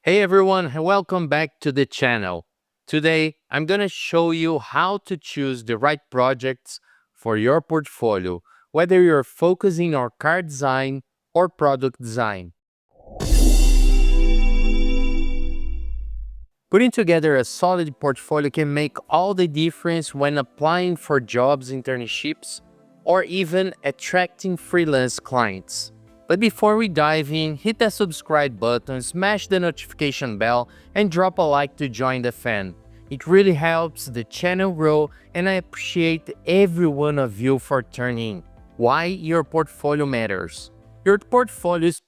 Hey everyone, and welcome back to the channel. Today, I'm going to show you how to choose the right projects for your portfolio, whether you're focusing on car design or product design. Putting together a solid portfolio can make all the difference when applying for jobs, internships, or even attracting freelance clients. But before we dive in, hit that subscribe button, smash the notification bell, and drop a like to join the fan. It really helps the channel grow, and I appreciate every one of you for turning in. Why your portfolio matters. Your portfolio is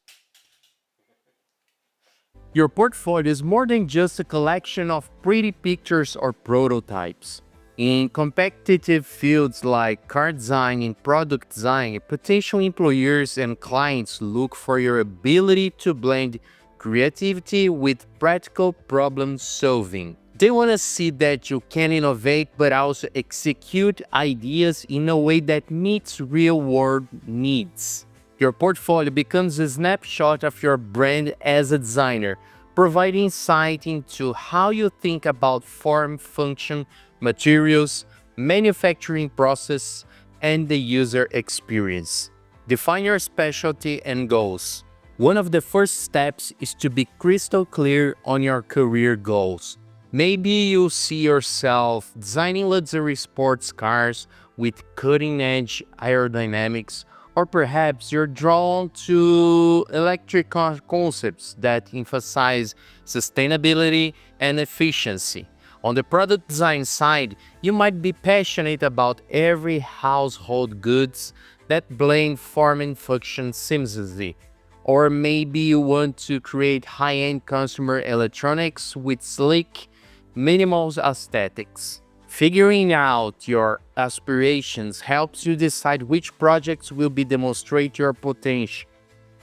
Your portfolio is more than just a collection of pretty pictures or prototypes. In competitive fields like car design and product design, potential employers and clients look for your ability to blend creativity with practical problem solving. They want to see that you can innovate but also execute ideas in a way that meets real-world needs. Your portfolio becomes a snapshot of your brand as a designer, providing insight into how you think about form, function, materials, manufacturing process, and the user experience. Define your specialty and goals. One of the first steps is to be crystal clear on your career goals. Maybe you see yourself designing luxury sports cars with cutting-edge aerodynamics, or perhaps you're drawn to electric concepts that emphasize sustainability and efficiency. On the product design side, you might be passionate about every household goods that blend form and function seamlessly. Or maybe you want to create high-end consumer electronics with sleek, minimal aesthetics. Figuring out your aspirations helps you decide which projects will demonstrate your potential.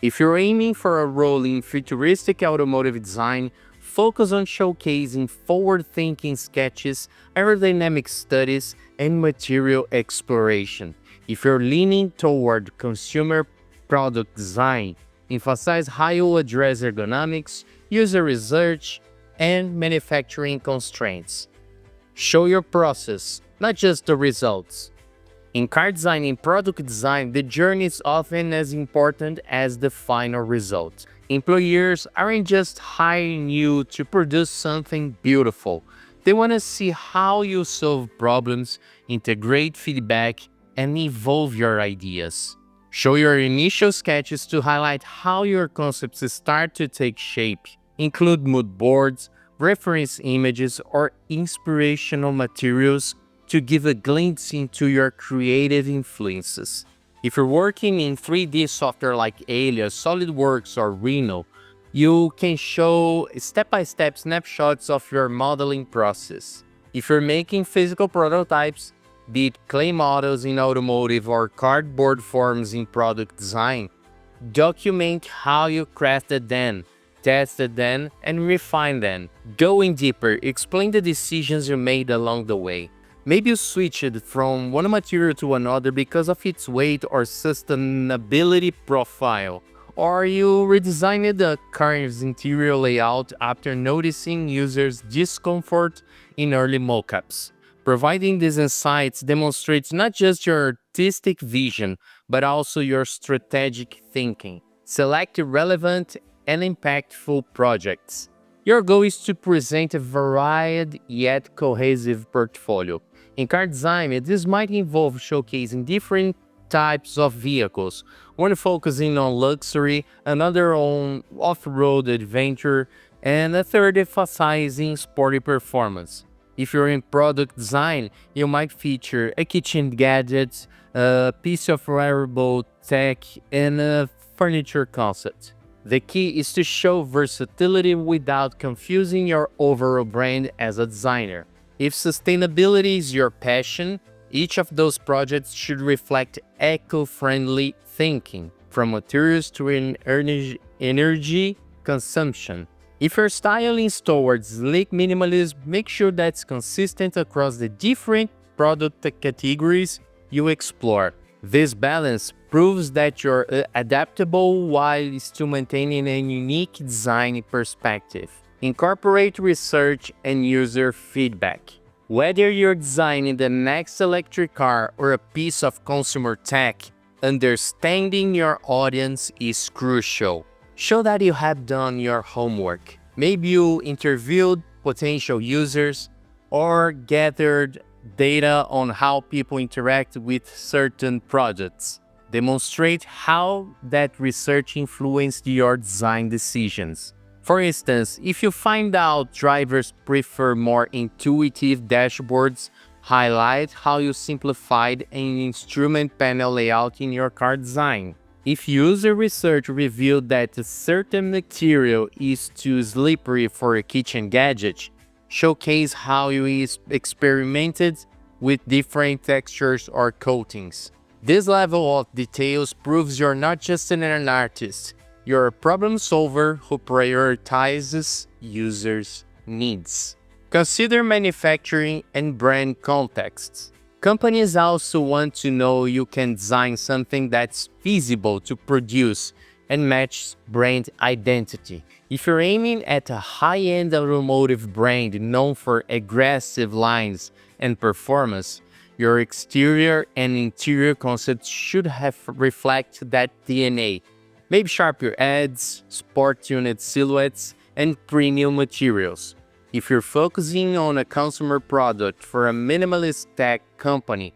If you're aiming for a role in futuristic automotive design, focus on showcasing forward-thinking sketches, aerodynamic studies, and material exploration. If you're leaning toward consumer product design, emphasize how you address ergonomics, user research, and manufacturing constraints. Show your process, not just the results. In car design and product design, the journey is often as important as the final result. Employers aren't just hiring you to produce something beautiful. They want to see how you solve problems, integrate feedback, and evolve your ideas. Show your initial sketches to highlight how your concepts start to take shape. Include mood boards, reference images, or inspirational materials to give a glimpse into your creative influences. If you're working in 3D software like Alias, SolidWorks, or Rhino, you can show step-by-step snapshots of your modeling process. If you're making physical prototypes, be it clay models in automotive or cardboard forms in product design, document how you crafted them, tested them, and refined them. Going deeper, explain the decisions you made along the way. Maybe you switched from one material to another because of its weight or sustainability profile, or you redesigned the car's interior layout after noticing users' discomfort in early mockups. Providing these insights demonstrates not just your artistic vision, but also your strategic thinking. Select relevant and impactful projects. Your goal is to present a varied yet cohesive portfolio. In car design, this might involve showcasing different types of vehicles, one focusing on luxury, another on off-road adventure, and a third emphasizing sporty performance. If you're in product design, you might feature a kitchen gadget, a piece of wearable tech, and a furniture concept. The key is to show versatility without confusing your overall brand as a designer. If sustainability is your passion, each of those projects should reflect eco-friendly thinking, from materials to energy consumption. If your style is towards sleek minimalism, make sure that's consistent across the different product categories you explore. This balance proves that you're adaptable while still maintaining a unique design perspective. Incorporate research and user feedback. Whether you're designing the next electric car or a piece of consumer tech, understanding your audience is crucial. Show that you have done your homework. Maybe you interviewed potential users or gathered data on how people interact with certain products. Demonstrate how that research influenced your design decisions. For instance, if you find out drivers prefer more intuitive dashboards, highlight how you simplified an instrument panel layout in your car design. If user research revealed that a certain material is too slippery for a kitchen gadget, showcase how you experimented with different textures or coatings. This level of details proves you're not just an artist, you're a problem solver who prioritizes users' needs. Consider manufacturing and brand contexts. Companies also want to know you can design something that's feasible to produce and match brand identity. If you're aiming at a high-end automotive brand known for aggressive lines and performance, your exterior and interior concepts should reflect that DNA. Maybe sharper edges, sport-tuned silhouettes, and premium materials. If you're focusing on a consumer product for a minimalist tech company,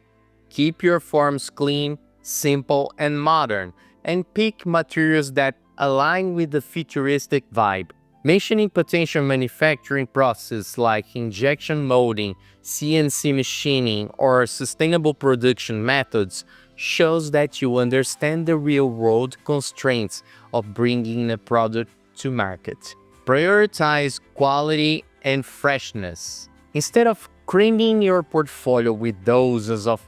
keep your forms clean, simple, and modern, and pick materials that align with the futuristic vibe. Mentioning potential manufacturing processes like injection molding, CNC machining, or sustainable production methods shows that you understand the real-world constraints of bringing a product to market. Prioritize quality and freshness. Instead of cramming your portfolio with dozens of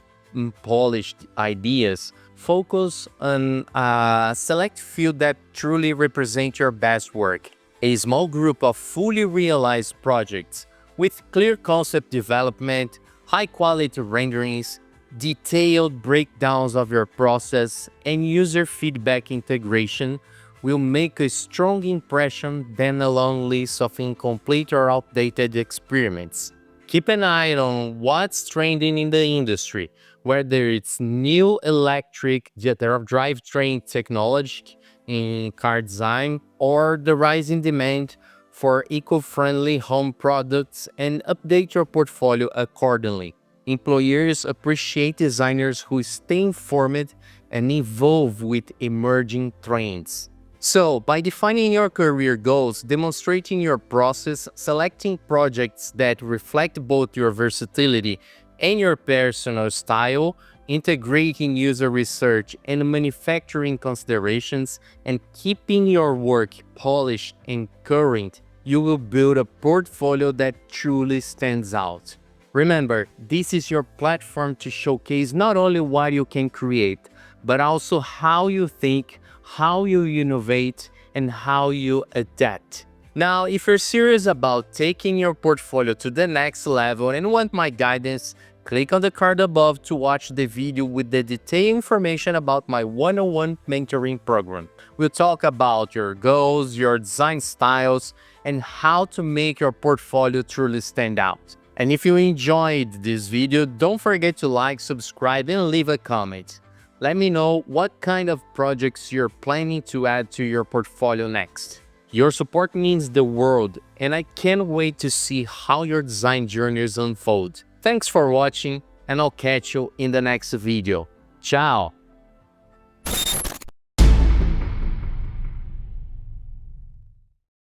polished ideas, focus on a select few that truly represent your best work. A small group of fully realized projects with clear concept development, high-quality renderings, detailed breakdowns of your process, and user feedback integration will make a strong impression than a long list of incomplete or outdated experiments. Keep an eye on what's trending in the industry, whether it's new electric drivetrain technology in car design or the rising demand for eco-friendly home products, and update your portfolio accordingly. Employers appreciate designers who stay informed and evolve with emerging trends. So, by defining your career goals, demonstrating your process, selecting projects that reflect both your versatility and your personal style, integrating user research and manufacturing considerations, and keeping your work polished and current, you will build a portfolio that truly stands out. Remember, this is your platform to showcase not only what you can create, but also how you think, how you innovate, and how you adapt. Now, if you're serious about taking your portfolio to the next level and want my guidance, click on the card above to watch the video with the detailed information about my 101 mentoring program. We'll talk about your goals, your design styles, and how to make your portfolio truly stand out. And if you enjoyed this video, don't forget to like, subscribe, and leave a comment. Let me know what kind of projects you're planning to add to your portfolio next. Your support means the world, and I can't wait to see how your design journeys unfold. Thanks for watching, and I'll catch you in the next video. Ciao!